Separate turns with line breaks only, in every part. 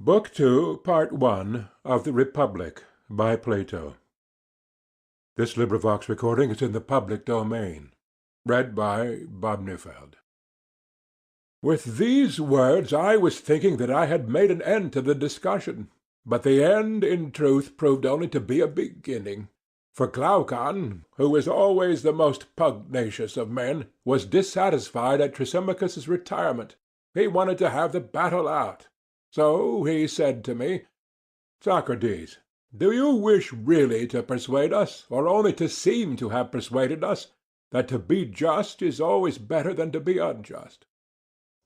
Book Two, Part One of the Republic, by Plato. This recording is in the public domain. Read by Bob Neufeld. With these words I was thinking that I had made an end to the discussion, but the end, in truth, proved only to be a beginning. For Glaucon, who is always the most pugnacious of men, was dissatisfied at Thrasymachus's retirement. He wanted to have the battle out. So he said to me, "Socrates, do you wish really to persuade us, or only to seem to have persuaded us, that to be just is always better than to be unjust?"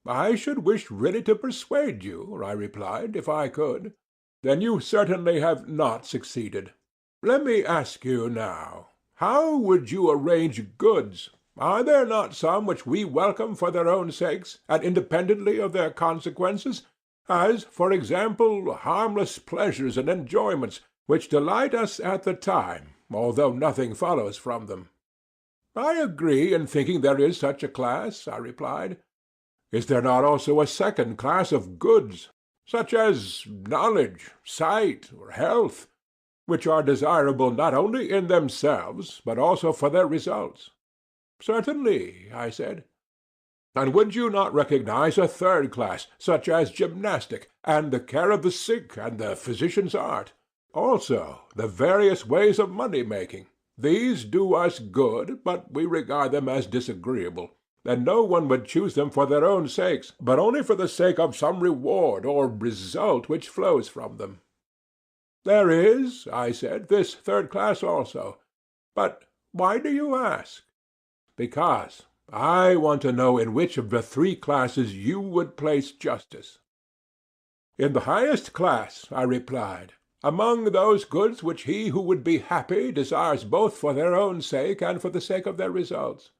"I should wish really to persuade you," I replied, "if I could." "Then you certainly have not succeeded. Let me ask you now, how would you arrange goods? Are there not some which we welcome for their own sakes, and independently of their consequences? As, for example, harmless pleasures and enjoyments, which delight us at the time, although nothing follows from them." "I agree in thinking there is such a class," I replied. "Is there not also a second class of goods, such as knowledge, sight, or health, which are desirable not only in themselves, but also for their results?" "Certainly," I said. "And would you not recognize a third class, such as gymnastic, and the care of the sick, and the physician's art? Also the various ways of money-making. These do us good, but we regard them as disagreeable, and no one would choose them for their own sakes, but only for the sake of some reward or result which flows from them." "There is," I said, "this third class also. But why do you ask?" "Because I want to know in which of the three classes you would place justice." "In the highest class," I replied, "among those goods which he who would be happy desires both for their own sake and for the sake of their results."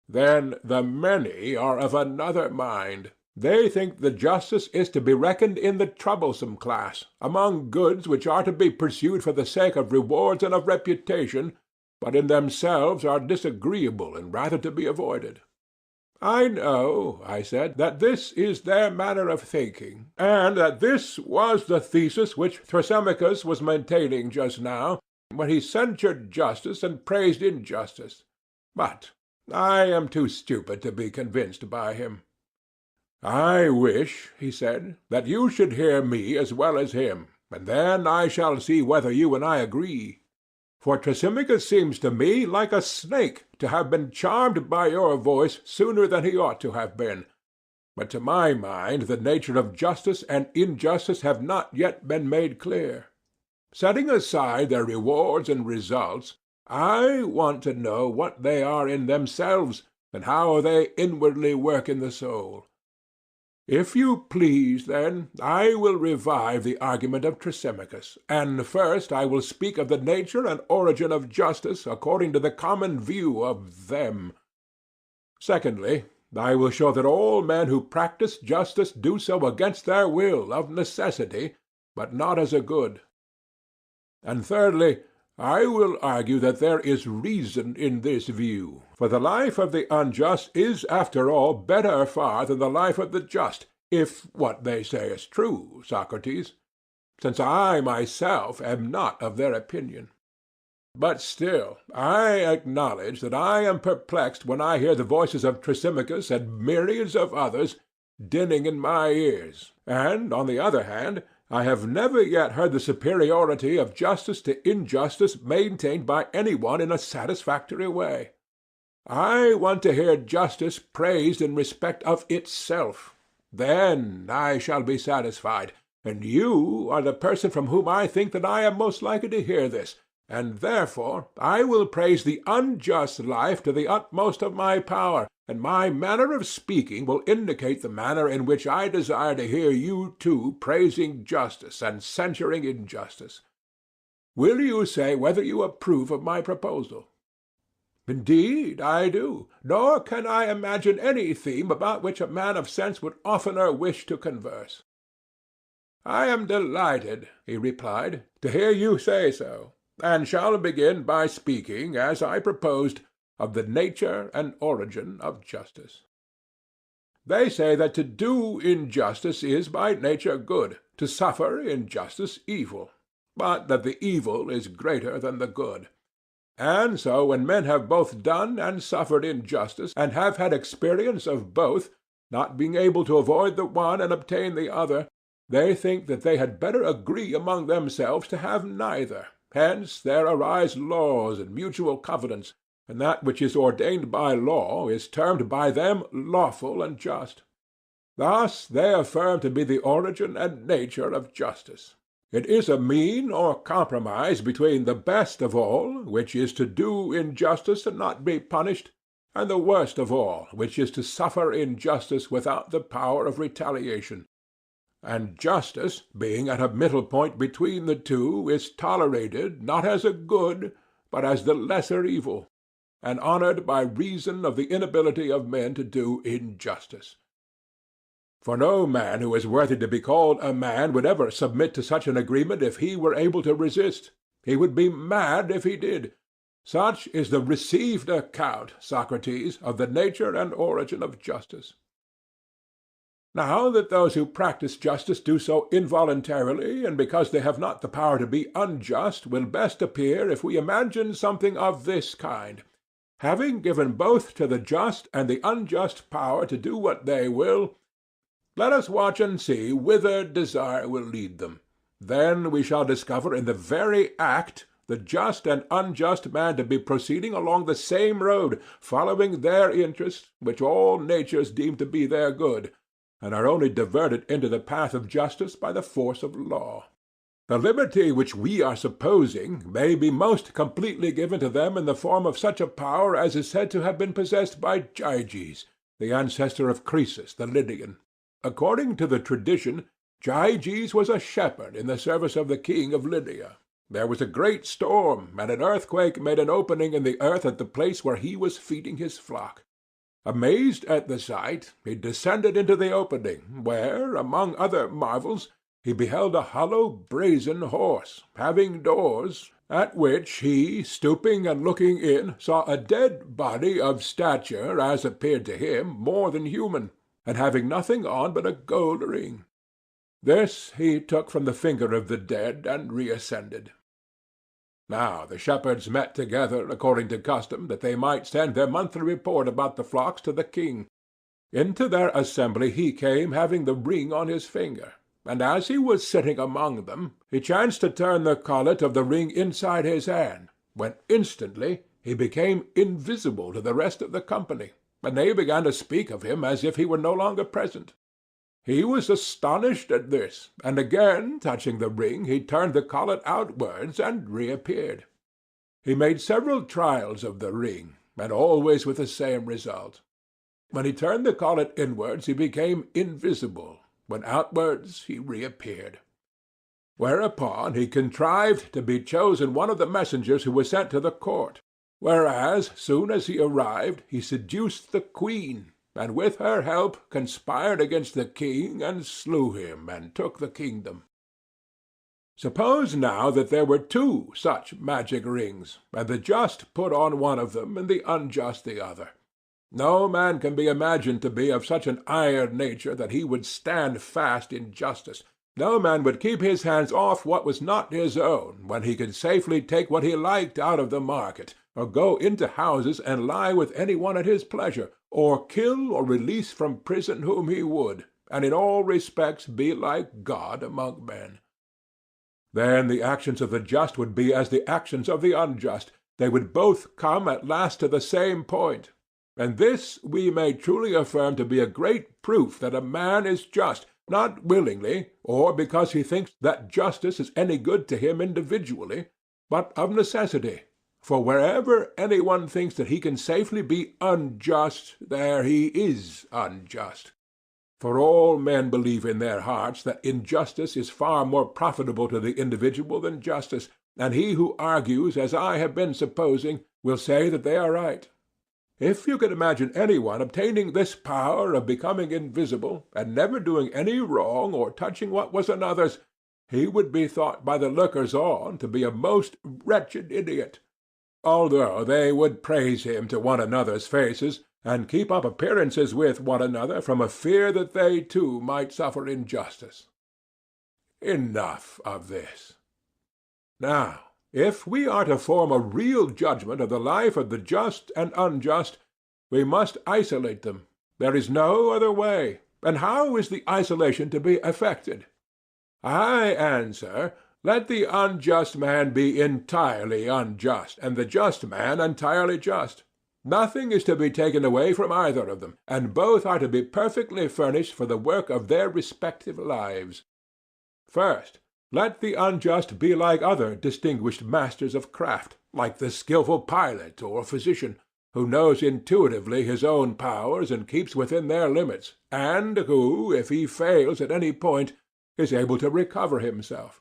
"Then the many are of another mind. They think the justice is to be reckoned in the troublesome class, among goods which are to be pursued for the sake of rewards and of reputation, but in themselves are disagreeable and rather to be avoided." "I know," I said, "that this is their manner of thinking, and that this was the thesis which Thrasymachus was maintaining just now, when he censured justice and praised injustice. But I am too stupid to be convinced by him." "I wish," he said, "that you should hear me as well as him, and then I shall see whether you and I agree. For Thrasymachus seems to me like a snake, to have been charmed by your voice sooner than he ought to have been. But to my mind the nature of justice and injustice have not yet been made clear. Setting aside their rewards and results, I want to know what they are in themselves, and how they inwardly work in the soul. If you please, then, I will revive the argument of Thrasymachus, and first I will speak of the nature and origin of justice according to the common view of them. Secondly, I will show that all men who practice justice do so against their will, of necessity, but not as a good. And thirdly, I will argue that there is reason in this view, for the life of the unjust is after all better far than the life of the just, if what they say is true, Socrates, since I myself am not of their opinion. But still I acknowledge that I am perplexed when I hear the voices of Thrasymachus and myriads of others dinning in my ears, and, on the other hand, I have never yet heard the superiority of justice to injustice maintained by any one in a satisfactory way. I want to hear justice praised in respect of itself. Then I shall be satisfied, and you are the person from whom I think that I am most likely to hear this, and therefore I will praise the unjust life to the utmost of my power, and my manner of speaking will indicate the manner in which I desire to hear you too praising justice and censuring injustice. Will you say whether you approve of my proposal?" "Indeed I do, nor can I imagine any theme about which a man of sense would oftener wish to converse." "I am delighted," he replied, "to hear you say so, and shall begin by speaking, as I proposed, of the nature and origin of justice. They say that to do injustice is by nature good, to suffer injustice evil, but that the evil is greater than the good. And so when men have both done and suffered injustice, and have had experience of both, not being able to avoid the one and obtain the other, they think that they had better agree among themselves to have neither. Hence there arise laws and mutual covenants, and that which is ordained by law is termed by them lawful and just. Thus they affirm to be the origin and nature of justice. It is a mean or compromise between the best of all, which is to do injustice and not be punished, and the worst of all, which is to suffer injustice without the power of retaliation. And justice, being at a middle point between the two, is tolerated not as a good, but as the lesser evil, and honored by reason of the inability of men to do injustice. For no man who is worthy to be called a man would ever submit to such an agreement if he were able to resist. He would be mad if he did. Such is the received account, Socrates, of the nature and origin of justice. Now that those who practice justice do so involuntarily, and because they have not the power to be unjust, will best appear if we imagine something of this kind. Having given both to the just and the unjust power to do what they will, let us watch and see whither desire will lead them. Then we shall discover in the very act the just and unjust man to be proceeding along the same road, following their interests, which all natures deem to be their good, and are only diverted into the path of justice by the force of law. The liberty which we are supposing may be most completely given to them in the form of such a power as is said to have been possessed by Gyges, the ancestor of Croesus the Lydian. According to the tradition, Gyges was a shepherd in the service of the king of Lydia. There was a great storm, and an earthquake made an opening in the earth at the place where he was feeding his flock. Amazed at the sight, he descended into the opening, where, among other marvels, he beheld a hollow brazen horse, having doors, at which he, stooping and looking in, saw a dead body of stature, as appeared to him, more than human, and having nothing on but a gold ring. This he took from the finger of the dead, and reascended. Now the shepherds met together, according to custom, that they might send their monthly report about the flocks to the king. Into their assembly he came, having the ring on his finger, and as he was sitting among them, he chanced to turn the collet of the ring inside his hand, when instantly he became invisible to the rest of the company, and they began to speak of him as if he were no longer present. He was astonished at this, and again touching the ring, he turned the collet outwards and reappeared. He made several trials of the ring, and always with the same result. When he turned the collet inwards, he became invisible; when outwards, he reappeared. Whereupon he contrived to be chosen one of the messengers who was sent to the court, whereas, soon as he arrived, he seduced the queen, and with her help conspired against the king, and slew him, and took the kingdom. Suppose now that there were two such magic rings, and the just put on one of them, and the unjust the other. No man can be imagined to be of such an iron nature that he would stand fast in justice. No man would keep his hands off what was not his own, when he could safely take what he liked out of the market, or go into houses and lie with any one at his pleasure, or kill or release from prison whom he would, and in all respects be like God among men. Then the actions of the just would be as the actions of the unjust. They would both come at last to the same point. And this we may truly affirm to be a great proof that a man is just, not willingly, or because he thinks that justice is any good to him individually, but of necessity. For wherever any one thinks that he can safely be unjust, there he is unjust. For all men believe in their hearts that injustice is far more profitable to the individual than justice, and he who argues, as I have been supposing, will say that they are right. If you could imagine any one obtaining this power of becoming invisible, and never doing any wrong or touching what was another's, he would be thought by the lookers-on to be a most wretched idiot. Although they would praise him to one another's faces, and keep up appearances with one another from a fear that they too might suffer injustice. Enough of this. Now, if we are to form a real judgment of the life of the just and unjust, we must isolate them. There is no other way. And how is the isolation to be effected? I answer, let the unjust man be entirely unjust, and the just man entirely just. Nothing is to be taken away from either of them, and both are to be perfectly furnished for the work of their respective lives. First, let the unjust be like other distinguished masters of craft, like the skilful pilot or physician, who knows intuitively his own powers and keeps within their limits, and who, if he fails at any point, is able to recover himself.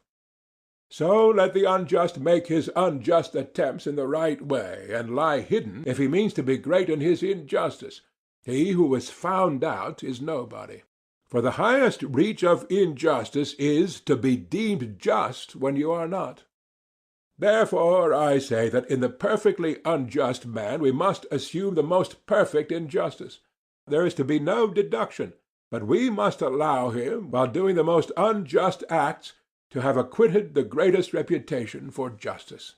So let the unjust make his unjust attempts in the right way, and lie hidden if he means to be great in his injustice. He who is found out is nobody. For the highest reach of injustice is to be deemed just when you are not. Therefore I say that in the perfectly unjust man we must assume the most perfect injustice. There is to be no deduction, but we must allow him, while doing the most unjust acts, to have acquitted the greatest reputation for justice.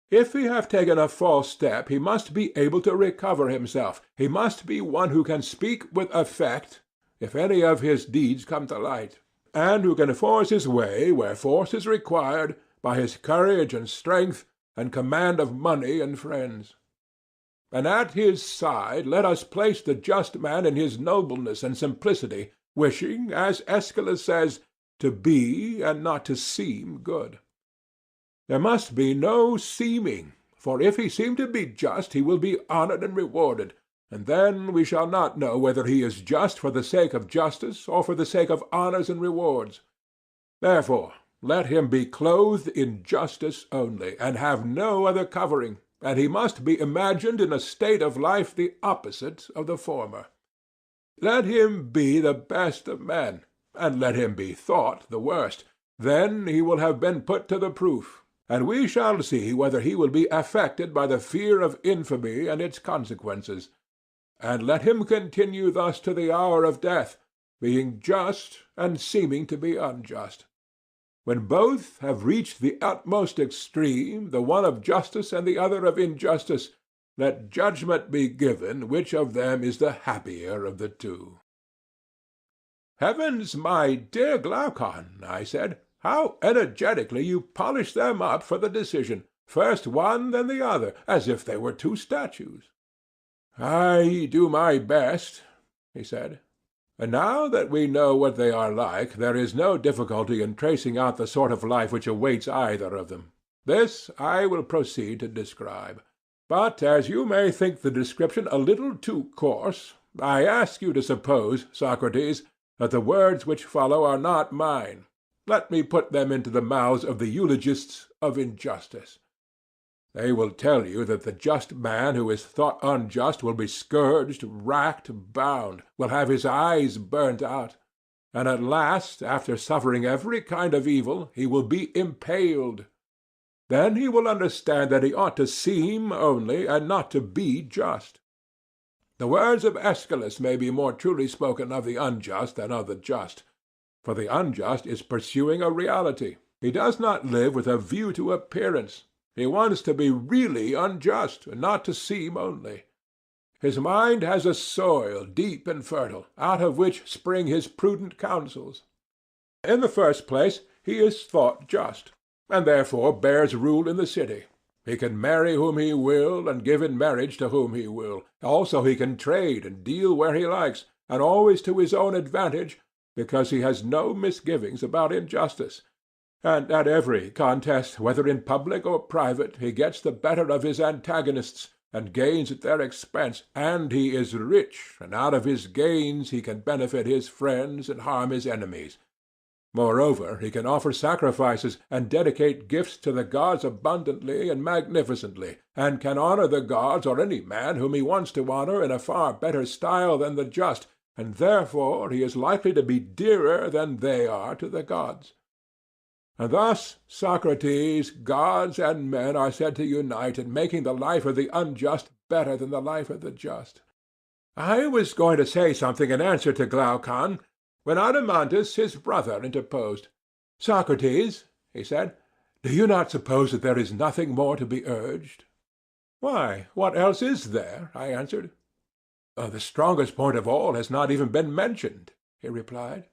If he have taken a false step, he must be able to recover himself. He must be one who can speak with effect, if any of his deeds come to light, and who can force his way where force is required, by his courage and strength and command of money and friends. And at his side let us place the just man in his nobleness and simplicity, wishing, as Aeschylus says, to be and not to seem good. There must be no seeming, for if he seem to be just he will be honored and rewarded, and then we shall not know whether he is just for the sake of justice or for the sake of honors and rewards. Therefore let him be clothed in justice only, and have no other covering, and he must be imagined in a state of life the opposite of the former. Let him be the best of men, and let him be thought the worst. Then he will have been put to the proof, and we shall see whether he will be affected by the fear of infamy and its consequences. And let him continue thus to the hour of death, being just and seeming to be unjust. When both have reached the utmost extreme, the one of justice and the other of injustice, let judgment be given which of them is the happier of the two. Heavens, my dear Glaucon, I said, how energetically you polish them up for the decision, first one then the other, as if they were two statues. I do my best, he said. And now that we know what they are like, there is no difficulty in tracing out the sort of life which awaits either of them. This I will proceed to describe. But as you may think the description a little too coarse, I ask you to suppose, Socrates, that the words which follow are not mine. Let me put them into the mouths of the eulogists of injustice. They will tell you that the just man who is thought unjust will be scourged, racked, bound, will have his eyes burnt out, and at last, after suffering every kind of evil, he will be impaled. Then he will understand that he ought to seem only, and not to be just. The words of Aeschylus may be more truly spoken of the unjust than of the just, for the unjust is pursuing a reality. He does not live with a view to appearance. He wants to be really unjust, and not to seem only. His mind has a soil deep and fertile, out of which spring his prudent counsels. In the first place, he is thought just, and therefore bears rule in the city. He can marry whom he will, and give in marriage to whom he will. Also he can trade and deal where he likes, and always to his own advantage, because he has no misgivings about injustice. And at every contest, whether in public or private, he gets the better of his antagonists, and gains at their expense, and he is rich, and out of his gains he can benefit his friends and harm his enemies. Moreover, he can offer sacrifices, and dedicate gifts to the gods abundantly and magnificently, and can honor the gods or any man whom he wants to honor in a far better style than the just, and therefore he is likely to be dearer than they are to the gods. And thus, Socrates, gods and men are said to unite in making the life of the unjust better than the life of the just. I was going to say something in answer to Glaucon, when Adeimantus his brother interposed. Socrates, he said, do you not suppose that there is nothing more to be urged? Why, what else is there? I answered. The strongest point of all has not even been mentioned, he replied.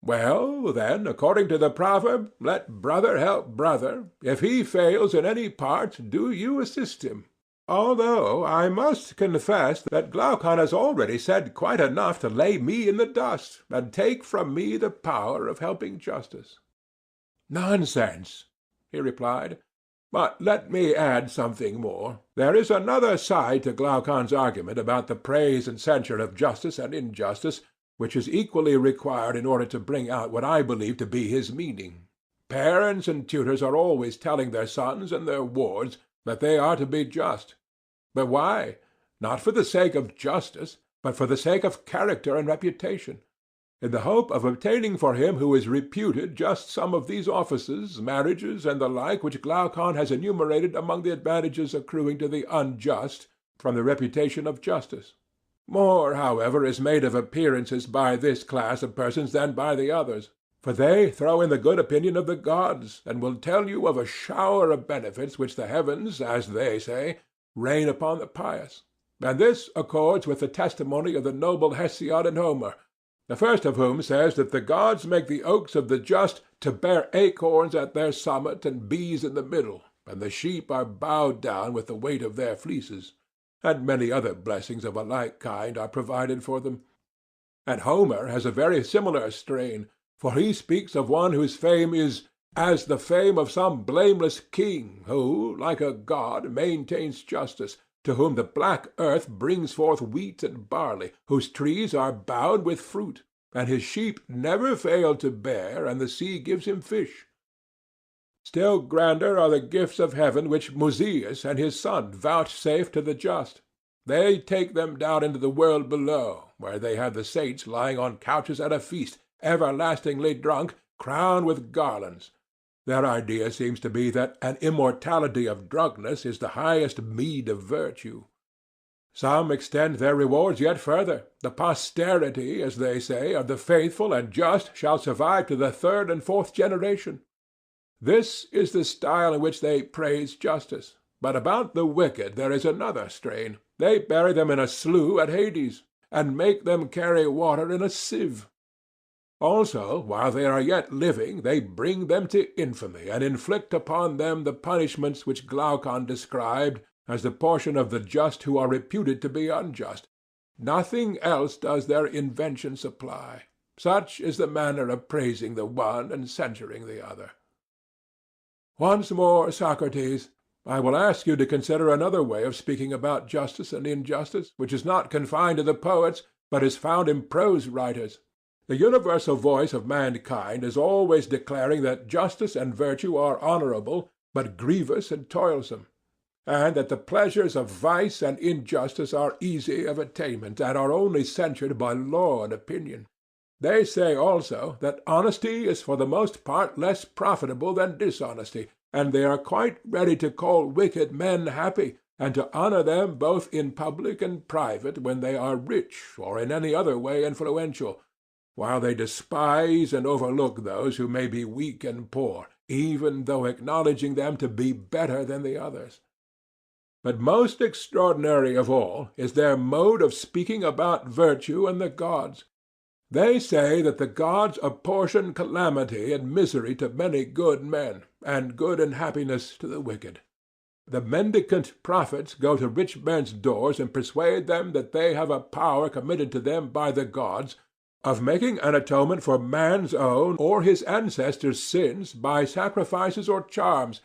Well, then, according to the proverb, let brother help brother. If he fails in any part, do you assist him. Although I must confess that Glaucon has already said quite enough to lay me in the dust, and take from me the power of helping justice. Nonsense, he replied. But let me add something more. There is another side to Glaucon's argument about the praise and censure of justice and injustice, which is equally required in order to bring out what I believe to be his meaning. Parents and tutors are always telling their sons and their wards that they are to be just. But why? Not for the sake of justice, but for the sake of character and reputation, in the hope of obtaining for him who is reputed just some of these offices, marriages, and the like which Glaucon has enumerated among the advantages accruing to the unjust from the reputation of justice. More, however, is made of appearances by this class of persons than by the others, for they throw in the good opinion of the gods, and will tell you of a shower of benefits which the heavens, as they say, rain upon the pious. And this accords with the testimony of the noble Hesiod and Homer, the first of whom says that the gods make the oaks of the just to bear acorns at their summit and bees in the middle, and the sheep are bowed down with the weight of their fleeces, and many other blessings of a like kind are provided for them. And Homer has a very similar strain, for he speaks of one whose fame is as the fame of some blameless king who, like a god, maintains justice, to whom the black earth brings forth wheat and barley, whose trees are bowed with fruit, and his sheep never fail to bear, and the sea gives him fish. Still grander are the gifts of heaven which Musaeus and his son vouchsafe to the just. They take them down into the world below, where they have the saints lying on couches at a feast, everlastingly drunk, crowned with garlands. Their idea seems to be that an immortality of drunkenness is the highest meed of virtue. Some extend their rewards yet further. The posterity, as they say, of the faithful and just shall survive to the third and fourth generation. This is the style in which they praise justice. But about the wicked there is another strain. They bury them in a slough at Hades, and make them carry water in a sieve. Also, while they are yet living, they bring them to infamy, and inflict upon them the punishments which Glaucon described as the portion of the just who are reputed to be unjust. Nothing else does their invention supply. Such is the manner of praising the one and censuring the other. Once more, Socrates, I will ask you to consider another way of speaking about justice and injustice, which is not confined to the poets, but is found in prose writers. The universal voice of mankind is always declaring that justice and virtue are honorable, but grievous and toilsome, and that the pleasures of vice and injustice are easy of attainment, and are only censured by law and opinion. They say also that honesty is for the most part less profitable than dishonesty, and they are quite ready to call wicked men happy, and to honor them both in public and private when they are rich or in any other way influential, while they despise and overlook those who may be weak and poor, even though acknowledging them to be better than the others. But most extraordinary of all is their mode of speaking about virtue and the gods. They say that the gods apportion calamity and misery to many good men, and good and happiness to the wicked. The mendicant prophets go to rich men's doors and persuade them that they have a power committed to them by the gods, of making an atonement for man's own or his ancestors' sins by sacrifices or charms,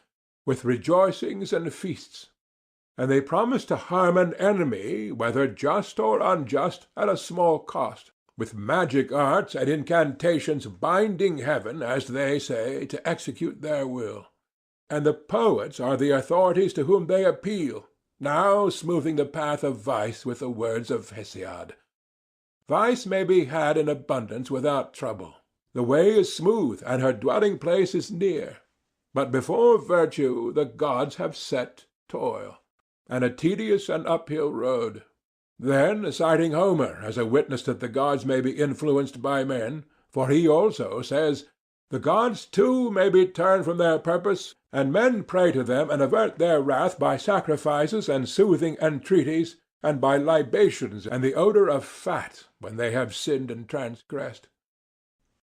with rejoicings and feasts. And they promise to harm an enemy, whether just or unjust, at a small cost, with magic arts and incantations binding heaven, as they say, to execute their will. And the poets are the authorities to whom they appeal, now smoothing the path of vice with the words of Hesiod. Vice may be had in abundance without trouble. The way is smooth, and her dwelling-place is near. But before virtue the gods have set toil, and a tedious and uphill road. Then, citing Homer as a witness that the gods may be influenced by men, for he also says, "The gods too may be turned from their purpose, and men pray to them and avert their wrath by sacrifices and soothing entreaties, and by libations and the odour of fat, when they have sinned and transgressed."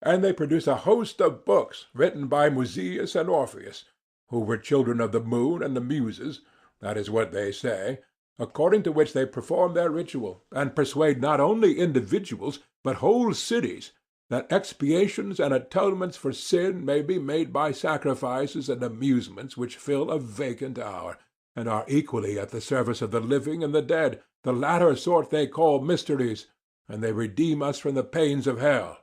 And they produce a host of books written by Musaeus and Orpheus, who were children of the moon and the muses, that is what they say, according to which they perform their ritual, and persuade not only individuals, but whole cities, that expiations and atonements for sin may be made by sacrifices and amusements which fill a vacant hour, and are equally at the service of the living and the dead. The latter sort they call mysteries, and they redeem us from the pains of hell.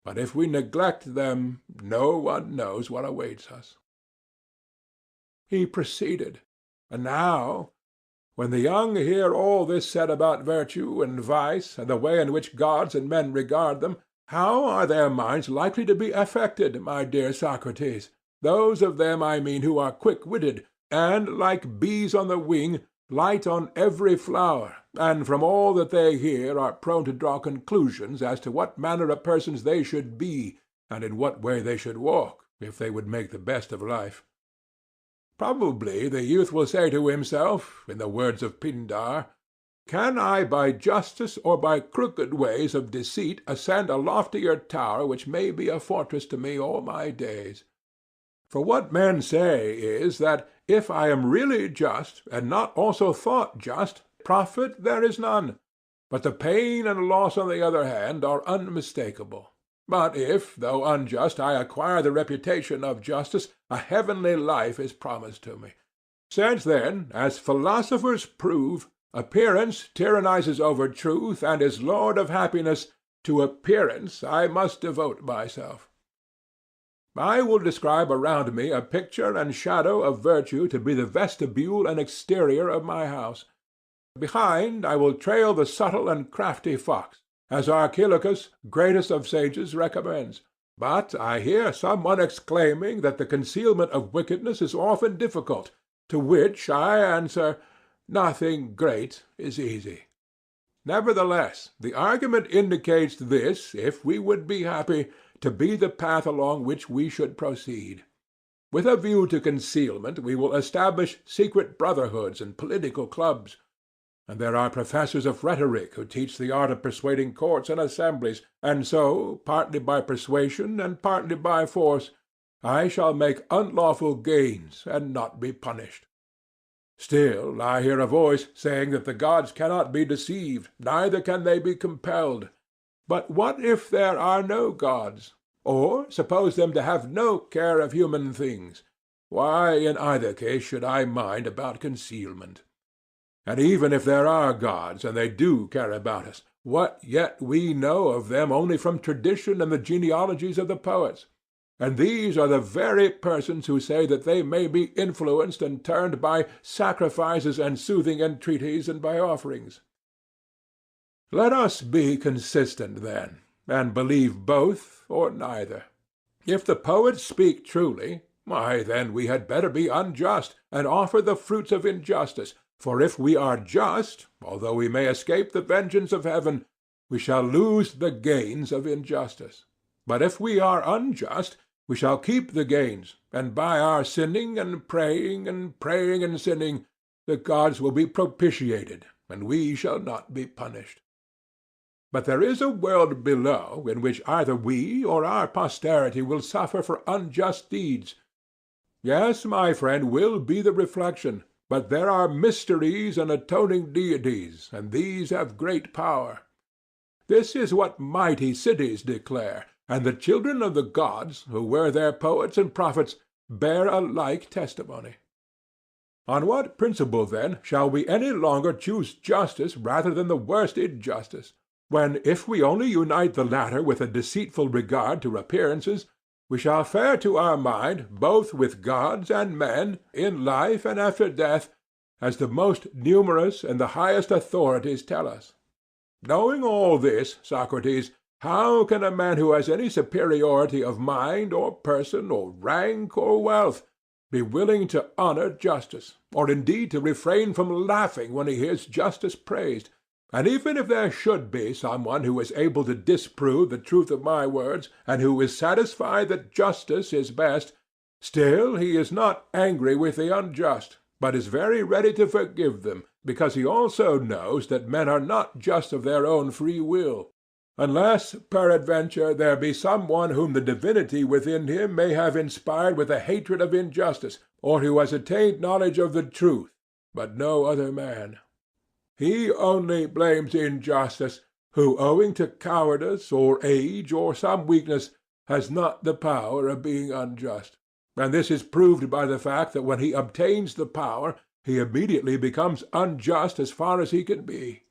But if we neglect them, no one knows what awaits us. He proceeded, and now, when the young hear all this said about virtue and vice, and the way in which gods and men regard them, how are their minds likely to be affected, my dear Socrates? Those of them, I mean, who are quick-witted, and, like bees on the wing, light on every flower, and from all that they hear are prone to draw conclusions as to what manner of persons they should be, and in what way they should walk, if they would make the best of life. Probably the youth will say to himself, in the words of Pindar, "Can I by justice or by crooked ways of deceit ascend a loftier tower which may be a fortress to me all my days?" For what men say is that if I am really just, and not also thought just, profit there is none, but the pain and loss on the other hand are unmistakable. But if, though unjust, I acquire the reputation of justice, a heavenly life is promised to me. Since then, as philosophers prove, appearance tyrannizes over truth and is lord of happiness, to appearance I must devote myself. I will describe around me a picture and shadow of virtue to be the vestibule and exterior of my house. Behind I will trail the subtle and crafty fox, as Archilochus, greatest of sages, recommends. But I hear some one exclaiming that the concealment of wickedness is often difficult, to which I answer, nothing great is easy. Nevertheless, the argument indicates this, if we would be happy, to be the path along which we should proceed. With a view to concealment, we will establish secret brotherhoods and political clubs. And there are professors of rhetoric who teach the art of persuading courts and assemblies, and so, partly by persuasion and partly by force, I shall make unlawful gains and not be punished. Still I hear a voice saying that the gods cannot be deceived, neither can they be compelled. But what if there are no gods? Or suppose them to have no care of human things? Why, in either case, should I mind about concealment? And even if there are gods, and they do care about us, what yet we know of them only from tradition and the genealogies of the poets? And these are the very persons who say that they may be influenced and turned by sacrifices and soothing entreaties and by offerings. Let us be consistent, then, and believe both or neither. If the poets speak truly, why, then we had better be unjust, and offer the fruits of injustice. For if we are just, although we may escape the vengeance of heaven, we shall lose the gains of injustice. But if we are unjust, we shall keep the gains, and by our sinning and praying and sinning, the gods will be propitiated, and we shall not be punished. But there is a world below in which either we or our posterity will suffer for unjust deeds. Yes, my friend, will be the reflection. But there are mysteries and atoning deities, and these have great power. This is what mighty cities declare, and the children of the gods, who were their poets and prophets, bear a like testimony. On what principle, then, shall we any longer choose justice rather than the worst injustice, when, if we only unite the latter with a deceitful regard to appearances, we shall fare to our mind, both with gods and men, in life and after death, as the most numerous and the highest authorities tell us? Knowing all this, Socrates, how can a man who has any superiority of mind or person or rank or wealth be willing to honor justice, or indeed to refrain from laughing when he hears justice praised? And even if there should be someone who is able to disprove the truth of my words, and who is satisfied that justice is best, still he is not angry with the unjust, but is very ready to forgive them, because he also knows that men are not just of their own free will, unless peradventure there be some one whom the divinity within him may have inspired with a hatred of injustice, or who has attained knowledge of the truth, but no other man. He only blames injustice who, owing to cowardice or age or some weakness, has not the power of being unjust. And this is proved by the fact that when he obtains the power, he immediately becomes unjust as far as he can be.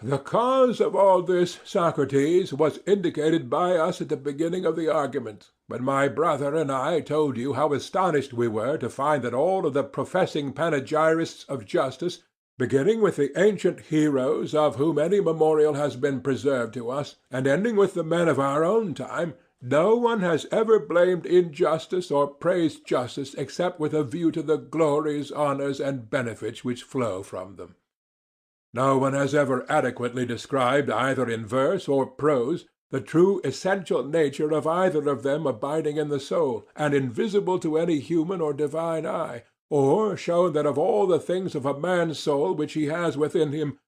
The cause of all this, Socrates, was indicated by us at the beginning of the argument, when my brother and I told you how astonished we were to find that all of the professing panegyrists of justice, beginning with the ancient heroes of whom any memorial has been preserved to us, and ending with the men of our own time, no one has ever blamed injustice or praised justice except with a view to the glories, honors, and benefits which flow from them. No one has ever adequately described, either in verse or prose, the true essential nature of either of them abiding in the soul, and invisible to any human or divine eye, or shown that of all the things of a man's soul which he has within him,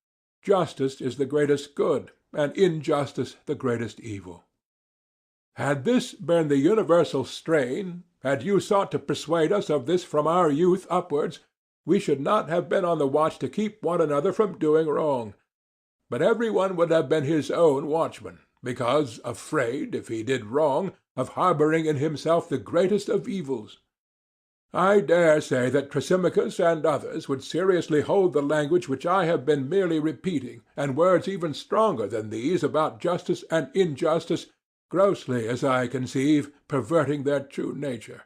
justice is the greatest good, and injustice the greatest evil. Had this been the universal strain, had you sought to persuade us of this from our youth upwards, we should not have been on the watch to keep one another from doing wrong. But every one would have been his own watchman, because afraid, if he did wrong, of harbouring in himself the greatest of evils. I dare say that Thrasymachus and others would seriously hold the language which I have been merely repeating, and words even stronger than these about justice and injustice, grossly, as I conceive, perverting their true nature.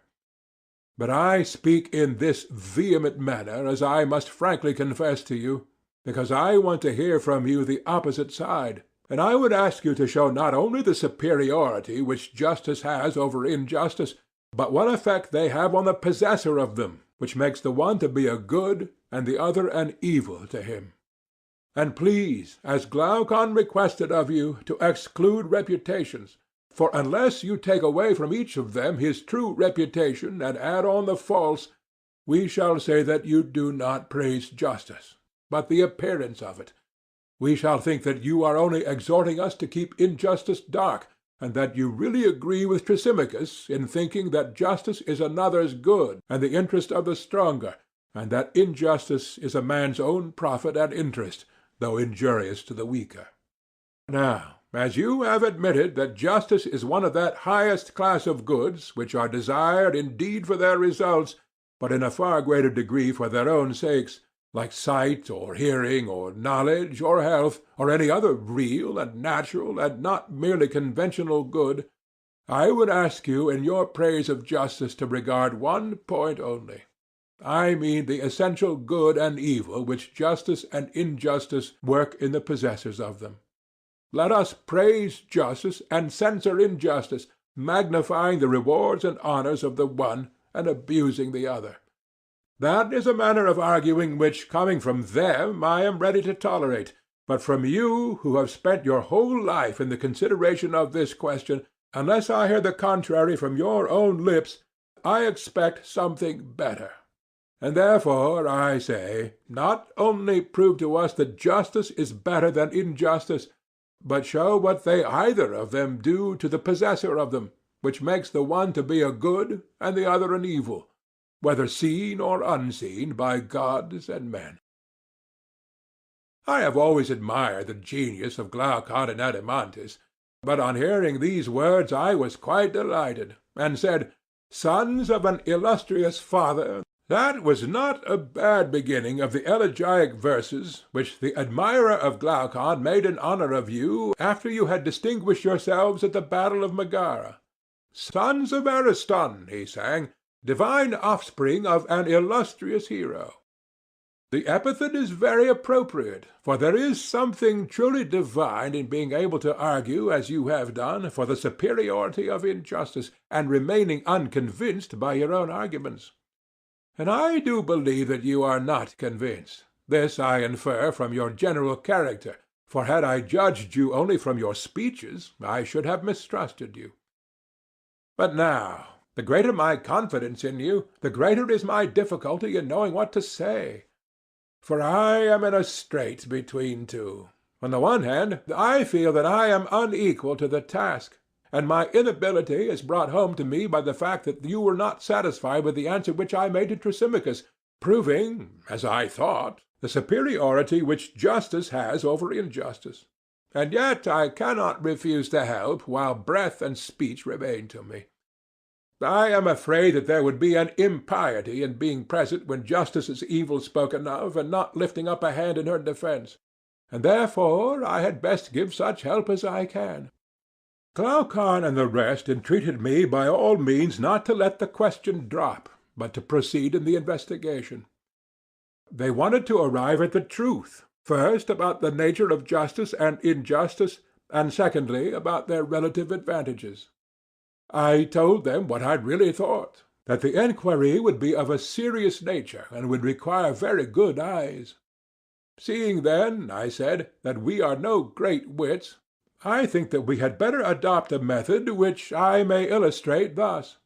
But I speak in this vehement manner, as I must frankly confess to you, because I want to hear from you the opposite side, and I would ask you to show not only the superiority which justice has over injustice, but what effect they have on the possessor of them, which makes the one to be a good and the other an evil to him. And please, as Glaucon requested of you, to exclude reputations, for unless you take away from each of them his true reputation and add on the false, we shall say that you do not praise justice, but the appearance of it. We shall think that you are only exhorting us to keep injustice dark, and that you really agree with Thrasymachus in thinking that justice is another's good and the interest of the stronger, and that injustice is a man's own profit and interest, though injurious to the weaker. Now, as you have admitted that justice is one of that highest class of goods which are desired indeed for their results, but in a far greater degree for their own sakes, like sight or hearing or knowledge or health or any other real and natural and not merely conventional good, I would ask you in your praise of justice to regard one point only. I mean the essential good and evil which justice and injustice work in the possessors of them. Let us praise justice and censure injustice, magnifying the rewards and honors of the one and abusing the other. That is a manner of arguing which, coming from them, I am ready to tolerate, but from you, who have spent your whole life in the consideration of this question, unless I hear the contrary from your own lips, I expect something better. And therefore, I say, not only prove to us that justice is better than injustice, but show what they either of them do to the possessor of them, which makes the one to be a good and the other an evil, whether seen or unseen by gods and men. I have always admired the genius of Glaucon and Adeimantus, but on hearing these words I was quite delighted, and said, "Sons of an illustrious father, that was not a bad beginning of the elegiac verses which the admirer of Glaucon made in honor of you after you had distinguished yourselves at the battle of Megara. Sons of Ariston, he sang, divine offspring of an illustrious hero. The epithet is very appropriate, for there is something truly divine in being able to argue, as you have done, for the superiority of injustice, and remaining unconvinced by your own arguments. And I do believe that you are not convinced, This I infer from your general character, for had I judged you only from your speeches, I should have mistrusted you. But now, the greater my confidence in you, the greater is my difficulty in knowing what to say. For I am in a strait between two. On the one hand, I feel that I am unequal to the task, and my inability is brought home to me by the fact that you were not satisfied with the answer which I made to Thrasymachus, proving, as I thought, the superiority which justice has over injustice. And yet I cannot refuse to help while breath and speech remain to me. I am afraid that there would be an impiety in being present when justice is evil spoken of, and not lifting up a hand in her defence, and therefore I had best give such help as I can. Glaucon and the rest entreated me by all means not to let the question drop, but to proceed in the investigation. They wanted to arrive at the truth, first about the nature of justice and injustice, and secondly about their relative advantages. I told them what I really thought, that the enquiry would be of a serious nature and would require very good eyes. Seeing, then, I said, that we are no great wits, I think that we had better adopt a method which I may illustrate thus.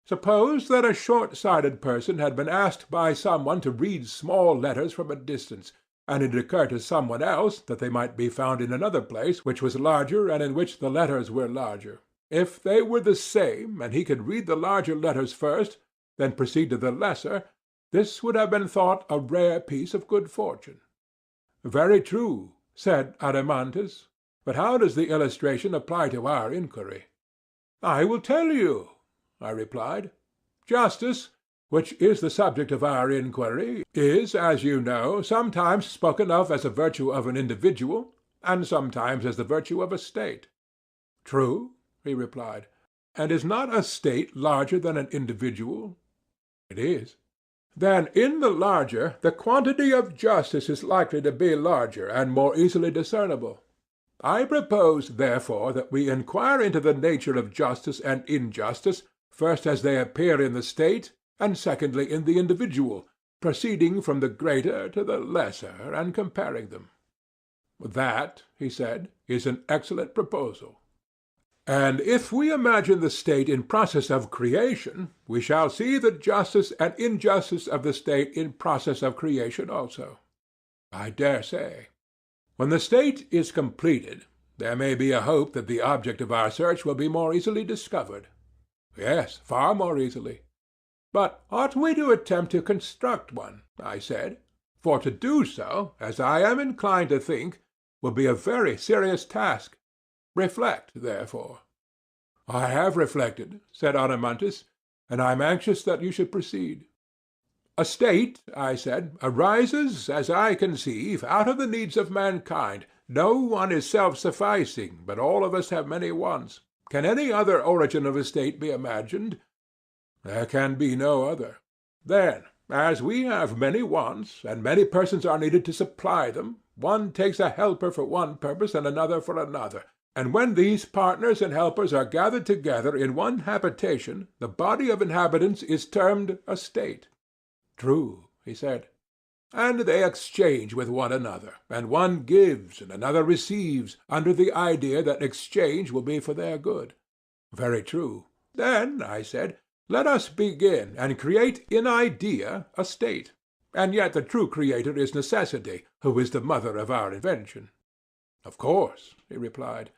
Suppose that a short-sighted person had been asked by someone to read small letters from a distance, and it occurred to someone else that they might be found in another place which was larger and in which the letters were larger. If they were the same, and he could read the larger letters first, then proceed to the lesser, this would have been thought a rare piece of good fortune. Very true, said Adeimantus, but how does the illustration apply to our inquiry? I will tell you, I replied. Justice, which is the subject of our inquiry, is, as you know, sometimes spoken of as a virtue of an individual, and sometimes as the virtue of a state. True, he replied. And is not a state larger than an individual? It is. Then in the larger, the quantity of justice is likely to be larger and more easily discernible. I propose, therefore, that we inquire into the nature of justice and injustice, first as they appear in the state, and secondly in the individual, proceeding from the greater to the lesser, and comparing them. That, he said, is an excellent proposal. And if we imagine the state in process of creation, we shall see the justice and injustice of the state in process of creation also. I dare say. When the state is completed, there may be a hope that the object of our search will be more easily discovered. Yes, far more easily. But ought we to attempt to construct one? I said, for to do so, as I am inclined to think, will be a very serious task. Reflect, therefore. I have reflected, said Adeimantus, and I am anxious that you should proceed. A state, I said, arises, as I conceive, out of the needs of mankind. No one is self-sufficing, but all of us have many wants. Can any other origin of a state be imagined? There can be no other. Then, as we have many wants, and many persons are needed to supply them, one takes a helper for one purpose and another for another. And when these partners and helpers are gathered together in one habitation, the body of inhabitants is termed a state. True, he said. And they exchange with one another, and one gives and another receives, under the idea that exchange will be for their good. Very true. Then, I said, let us begin and create in idea a state. And yet the true creator is necessity, who is the mother of our invention. Of course, he replied.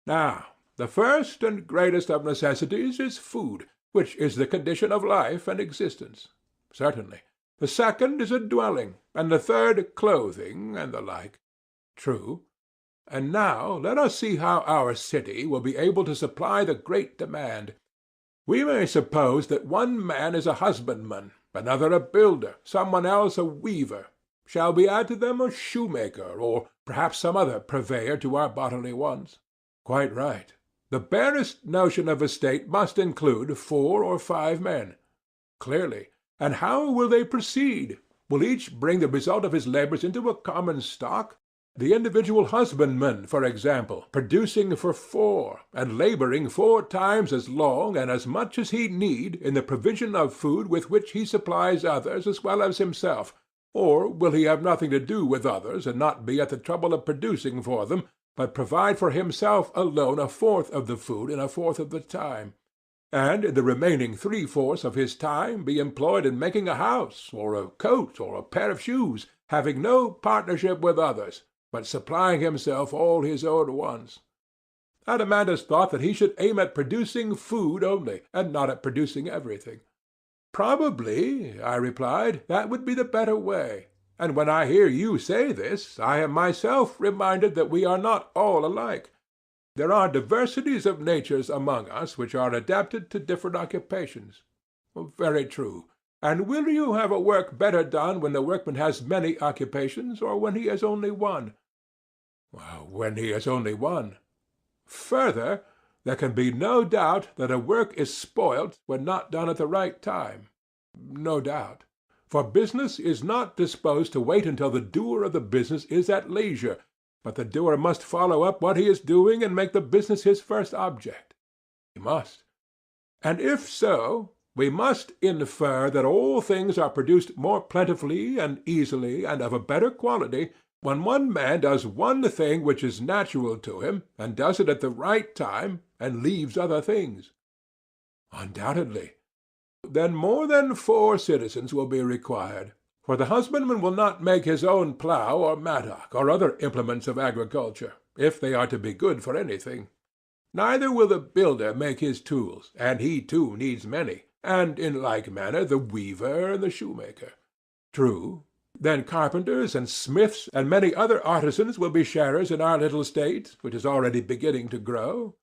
Now, the first and greatest of necessities is food, which is the condition of life and existence. Certainly. The second is a dwelling, and the third clothing, and the like. True. And now let us see how our city will be able to supply the great demand. We may suppose that one man is a husbandman, another a builder, someone else a weaver. Shall we add to them a shoemaker, or perhaps some other purveyor to our bodily wants? Quite right. The barest notion of a state must include 4 or 5 men. Clearly. And how will they proceed? Will each bring the result of his labors into a common stock? The individual husbandman, for example, producing for 4, and laboring 4 times as long and as much as he need in the provision of food with which he supplies others as well as himself. Or will he have nothing to do with others, and not be at the trouble of producing for them, but provide for himself alone a fourth of the food in a fourth of the time, and in the remaining three-fourths of his time be employed in making a house, or a coat, or a pair of shoes, having no partnership with others, but supplying himself all his own wants? Adeimantus thought that he should aim at producing food only, and not at producing everything. Probably, I replied, that would be the better way. And when I hear you say this, I am myself reminded that we are not all alike. There are diversities of natures among us which are adapted to different occupations. Very true. And will you have a work better done when the workman has many occupations, or when he has only one? When he has only one. Further, there can be no doubt that a work is spoilt when not done at the right time. No doubt. For business is not disposed to wait until the doer of the business is at leisure, but the doer must follow up what he is doing and make the business his first object. He must. And if so, we must infer that all things are produced more plentifully and easily and of a better quality when one man does one thing which is natural to him, and does it at the right time, and leaves other things. Undoubtedly. Then more than 4 citizens will be required, for the husbandman will not make his own plough or mattock or other implements of agriculture, if they are to be good for anything. Neither will the builder make his tools, and he too needs many, and in like manner the weaver and the shoemaker. True. Then carpenters and smiths and many other artisans will be sharers in our little state, which is already beginning to grow.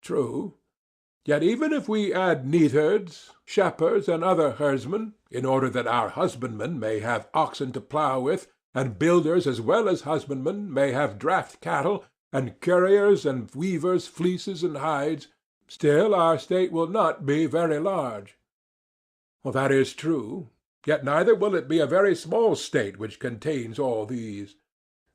True. Yet even if we add neatherds, shepherds, and other herdsmen, in order that our husbandmen may have oxen to plough with, and builders as well as husbandmen may have draught cattle, and curriers and weavers fleeces and hides, still our state will not be very large. That is true. Yet neither will it be a very small state which contains all these.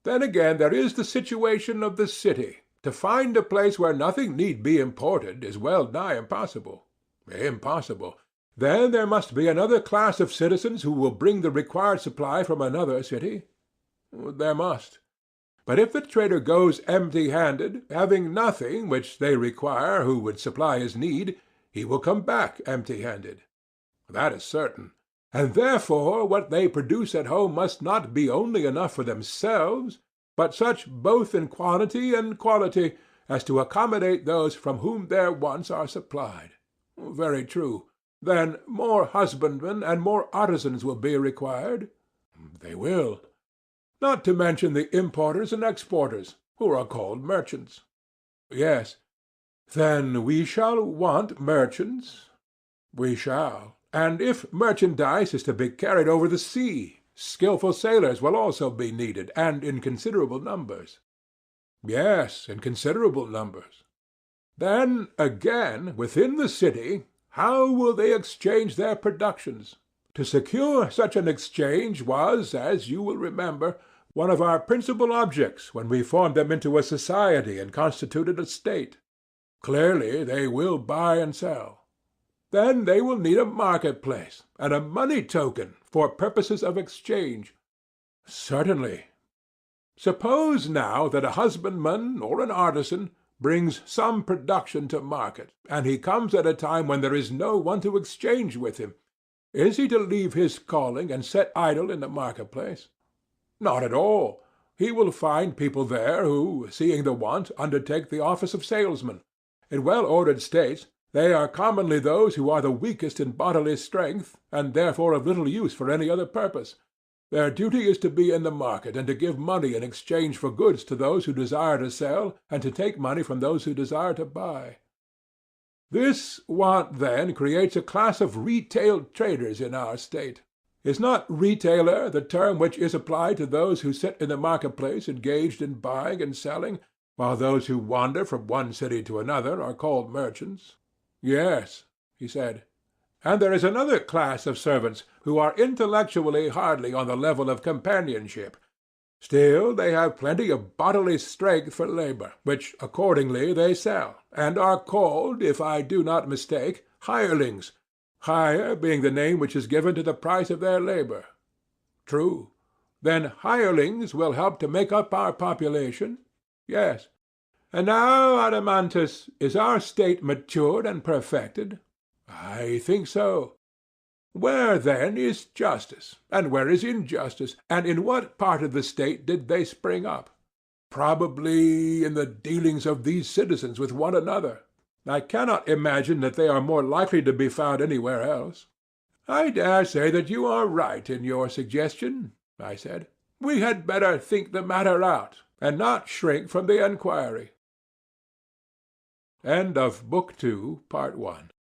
Then again there is the situation of the city. To find a place where nothing need be imported is well nigh impossible. Impossible. Then there must be another class of citizens who will bring the required supply from another city. There must. But if the trader goes empty-handed, having nothing which they require who would supply his need, he will come back empty-handed. That is certain. And therefore what they produce at home must not be only enough for themselves, but such both in quantity and quality as to accommodate those from whom their wants are supplied. Very true. Then more husbandmen and more artisans will be required. They will. Not to mention the importers and exporters, who are called merchants. Yes. Then we shall want merchants. We shall. And if merchandise is to be carried over the sea, skilful sailors will also be needed, and in considerable numbers. Yes, in considerable numbers. Then, again, within the city, how will they exchange their productions? To secure such an exchange was, as you will remember, one of our principal objects when we formed them into a society and constituted a state. Clearly they will buy and sell. Then they will need a market-place, and a money-token for purposes of exchange. Certainly. Suppose now that a husbandman or an artisan brings some production to market, and he comes at a time when there is no one to exchange with him. Is he to leave his calling and sit idle in the market-place? Not at all. He will find people there who, seeing the want, undertake the office of salesmen. In well-ordered states, they are commonly those who are the weakest in bodily strength, and therefore of little use for any other purpose. Their duty is to be in the market, and to give money in exchange for goods to those who desire to sell, and to take money from those who desire to buy. This want, then, creates a class of retail traders in our state. Is not retailer the term which is applied to those who sit in the market-place engaged in buying and selling, while those who wander from one city to another are called merchants? Yes, he said. And there is another class of servants who are intellectually hardly on the level of companionship. Still they have plenty of bodily strength for labor, which accordingly they sell, and are called, if I do not mistake, hirelings, hire being the name which is given to the price of their labor. True. Then hirelings will help to make up our population? Yes. And now, Adeimantus, is our state matured and perfected? I think so. Where, then, is justice, and where is injustice, and in what part of the state did they spring up? Probably in the dealings of these citizens with one another. I cannot imagine that they are more likely to be found anywhere else. I dare say that you are right in your suggestion, I said. We had better think the matter out, and not shrink from the enquiry. End of Book 2, Part 1.